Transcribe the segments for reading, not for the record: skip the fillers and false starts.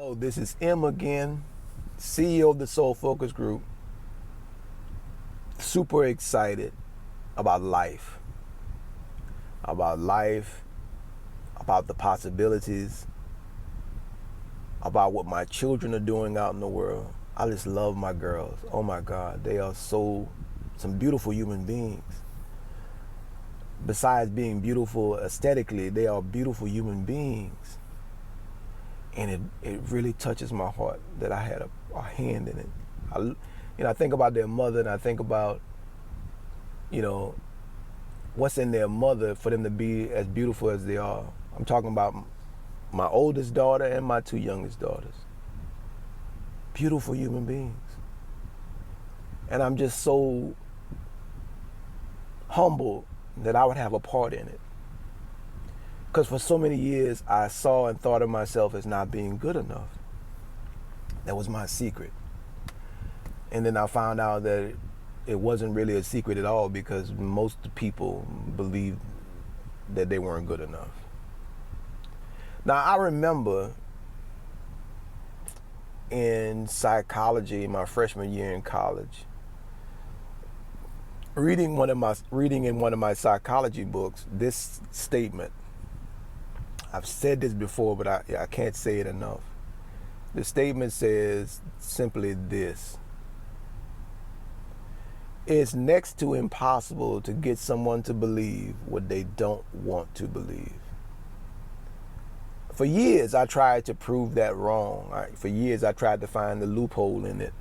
Hello, this is M again, CEO of the Soul Focus Group. Super excited about life, about the possibilities, about what my children are doing out in the world. I just love my girls. Oh my God, they are some beautiful human beings. Besides being beautiful aesthetically, they are beautiful human beings. And it really touches my heart that I had a hand in it. I think about their mother, and I think about, what's in their mother for them to be as beautiful as they are. I'm talking about my oldest daughter and my two youngest daughters. Beautiful human beings. And I'm just so humbled that I would have a part in it. Because for so many years, I saw and thought of myself as not being good enough. That was my secret. And then I found out that it wasn't really a secret at all, because most people believed that they weren't good enough. Now, I remember in psychology, my freshman year in college, reading in one of my psychology books, this statement. I've said this before, but I can't say it enough. The statement says simply this: it's next to impossible to get someone to believe what they don't want to believe. For years, I tried to prove that wrong. For years, I tried to find the loophole in it.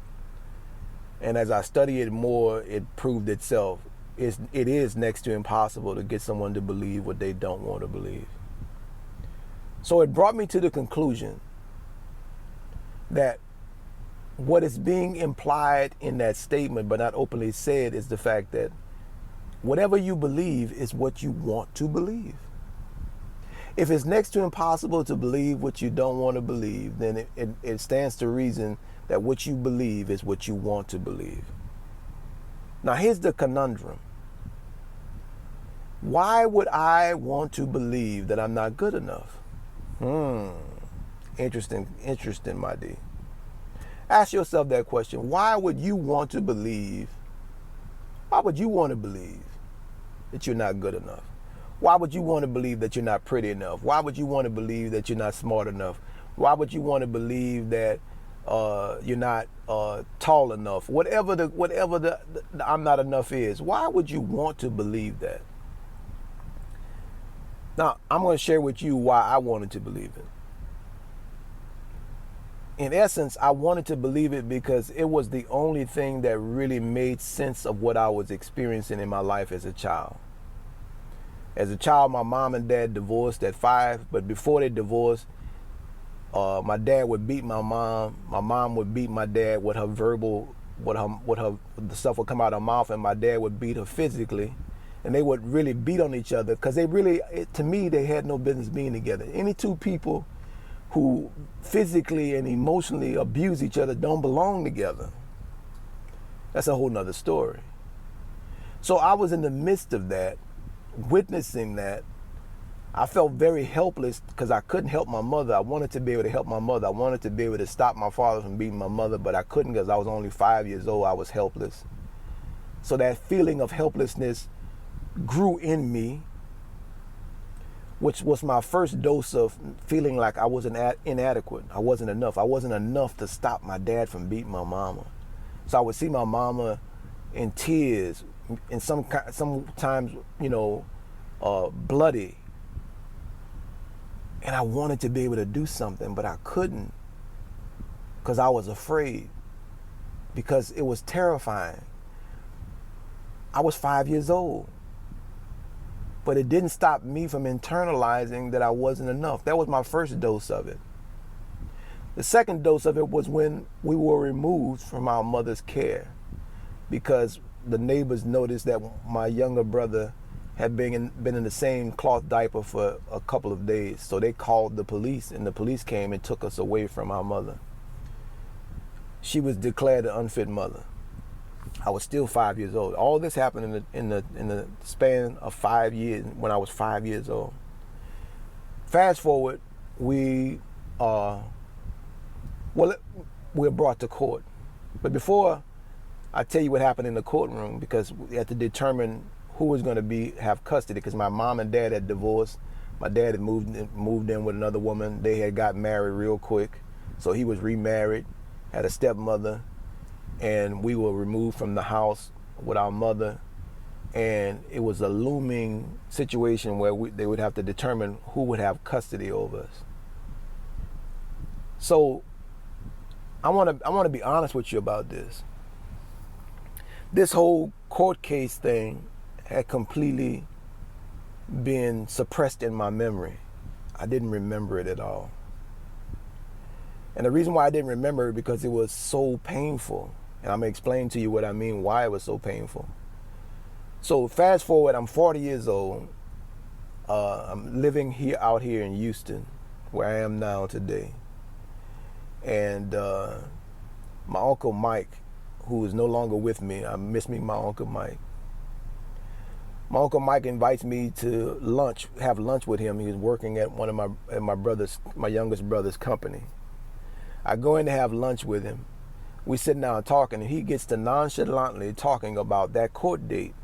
And as I studied it more, it proved itself. It is next to impossible to get someone to believe what they don't want to believe. So it brought me to the conclusion that what is being implied in that statement, but not openly said, is the fact that whatever you believe is what you want to believe. If it's next to impossible to believe what you don't want to believe, then it stands to reason that what you believe is what you want to believe. Now, here's the conundrum. Why would I want to believe that I'm not good enough? Interesting, my D. Ask yourself that question. Why would you want to believe that you're not good enough? Why would you want to believe that you're not pretty enough? Why would you want to believe that you're not smart enough? Why would you want to believe that you're not tall enough? Whatever the I'm not enough is, why would you want to believe that? Now, I'm going to share with you why I wanted to believe it. In essence, I wanted to believe it because it was the only thing that really made sense of what I was experiencing in my life as a child. As a child, my mom and dad divorced at 5, but before they divorced, my dad would beat my mom would beat my dad with her verbal, the stuff would come out of her mouth, and my dad would beat her physically. And they would really beat on each other because to me, they had no business being together. Any two people who physically and emotionally abuse each other don't belong together. That's a whole nother story. So I was in the midst of that, witnessing that. I felt very helpless because I couldn't help my mother. I wanted to be able to help my mother. I wanted to be able to stop my father from beating my mother, but I couldn't because I was only 5 years old. I was helpless. So that feeling of helplessness grew in me, which was my first dose of feeling like I was inadequate. I wasn't enough. I wasn't enough to stop my dad from beating my mama. So I would see my mama in tears, and sometimes, bloody. And I wanted to be able to do something, but I couldn't because I was afraid, because it was terrifying. I was 5 years old. But it didn't stop me from internalizing that I wasn't enough. That was my first dose of it. The second dose of it was when we were removed from our mother's care, because the neighbors noticed that my younger brother had been in the same cloth diaper for a couple of days. So they called the police, and the police came and took us away from our mother. She was declared an unfit mother. I was still 5 years old. All this happened in the span of 5 years, when I was 5 years old. Fast forward, we Well, we're brought to court. But before I tell you what happened in the courtroom, because we had to determine who was going to have custody, because my mom and dad had divorced. My dad had moved in with another woman. They had got married real quick. So he was remarried, had a stepmother, and we were removed from the house with our mother. And it was a looming situation where they would have to determine who would have custody over us. So I want to be honest with you about this. This whole court case thing had completely been suppressed in my memory. I didn't remember it at all. And the reason why I didn't remember it because it was so painful. And I'm going to explain to you what I mean, why it was so painful. So fast forward, I'm 40 years old. I'm living out here in Houston, where I am now today. And my Uncle Mike, who is no longer with me, I miss me, my Uncle Mike. My Uncle Mike invites me to have lunch with him. He was working at one of my youngest brother's company. I go in to have lunch with him. We sit down talking, and he gets to nonchalantly talking about that court date,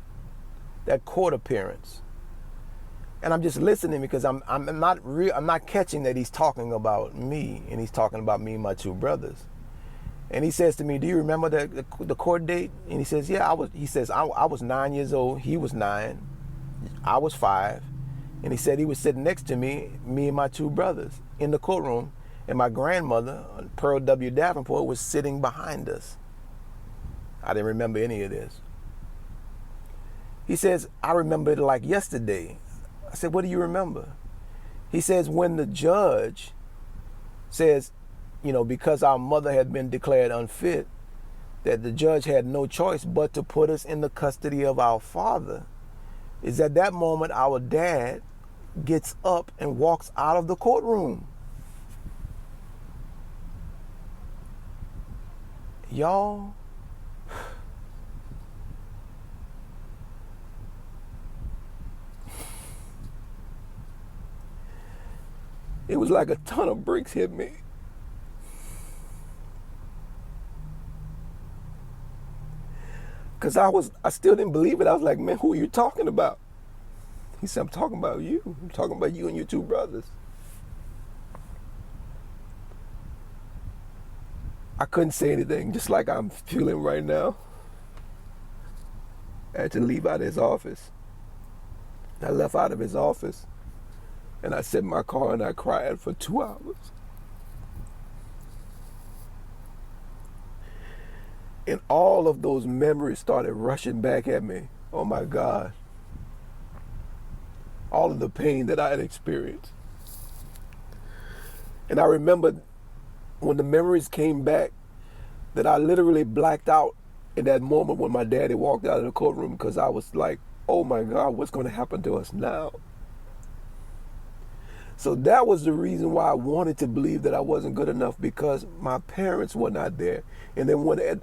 that court appearance. And I'm just listening because I'm not catching that he's talking about me, and he's talking about me and my two brothers. And he says to me, "Do you remember the court date?" And he says, "Yeah, I was." He says, I was 9 years old. He was 9. I was 5. And he said he was sitting next to me and my two brothers in the courtroom. And my grandmother, Pearl W. Davenport, was sitting behind us. I didn't remember any of this. He says, "I remember it like yesterday." I said, "What do you remember?" He says, when the judge says, because our mother had been declared unfit, that the judge had no choice but to put us in the custody of our father, is at that moment our dad gets up and walks out of the courtroom. Y'all, it was like a ton of bricks hit me. Because I still didn't believe it. I was like, "Man, who are you talking about?" He said, "I'm talking about you. I'm talking about you and your two brothers." I couldn't say anything, just like I'm feeling right now. I had to leave out of his office. I left out of his office, and I sat in my car and I cried for 2 hours. And all of those memories started rushing back at me. Oh my God. All of the pain that I had experienced. And I remember when the memories came back that I literally blacked out in that moment when my daddy walked out of the courtroom, because I was like, oh my God, what's going to happen to us now? So that was the reason why I wanted to believe that I wasn't good enough, because my parents were not there. And then when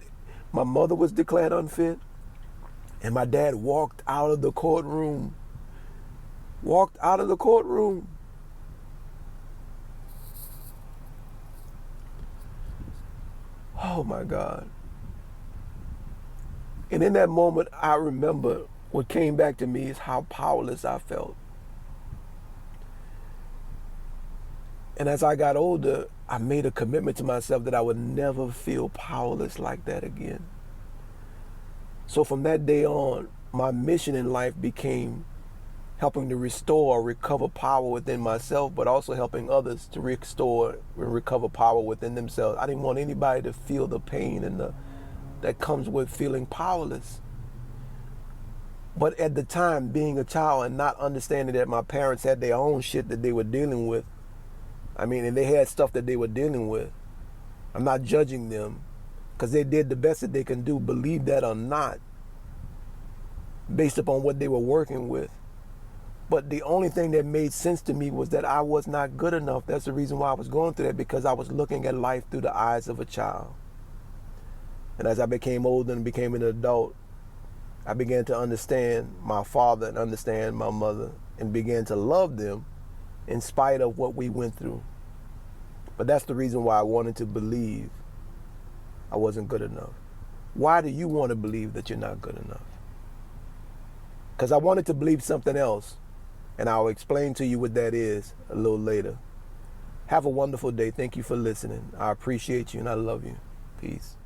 my mother was declared unfit, and my dad walked out of the courtroom. Oh my God. And in that moment, I remember what came back to me is how powerless I felt. And as I got older, I made a commitment to myself that I would never feel powerless like that again. So from that day on, my mission in life became helping to restore or recover power within myself, but also helping others to restore and recover power within themselves. I didn't want anybody to feel the pain and that comes with feeling powerless. But at the time, being a child and not understanding that my parents had their own shit that they were dealing with, and they had stuff that they were dealing with. I'm not judging them, because they did the best that they can do, believe that or not, based upon what they were working with. But the only thing that made sense to me was that I was not good enough. That's the reason why I was going through that, because I was looking at life through the eyes of a child. And as I became older and became an adult, I began to understand my father and understand my mother and began to love them in spite of what we went through. But that's the reason why I wanted to believe I wasn't good enough. Why do you want to believe that you're not good enough? Because I wanted to believe something else, and I'll explain to you what that is a little later. Have a wonderful day. Thank you for listening. I appreciate you and I love you. Peace.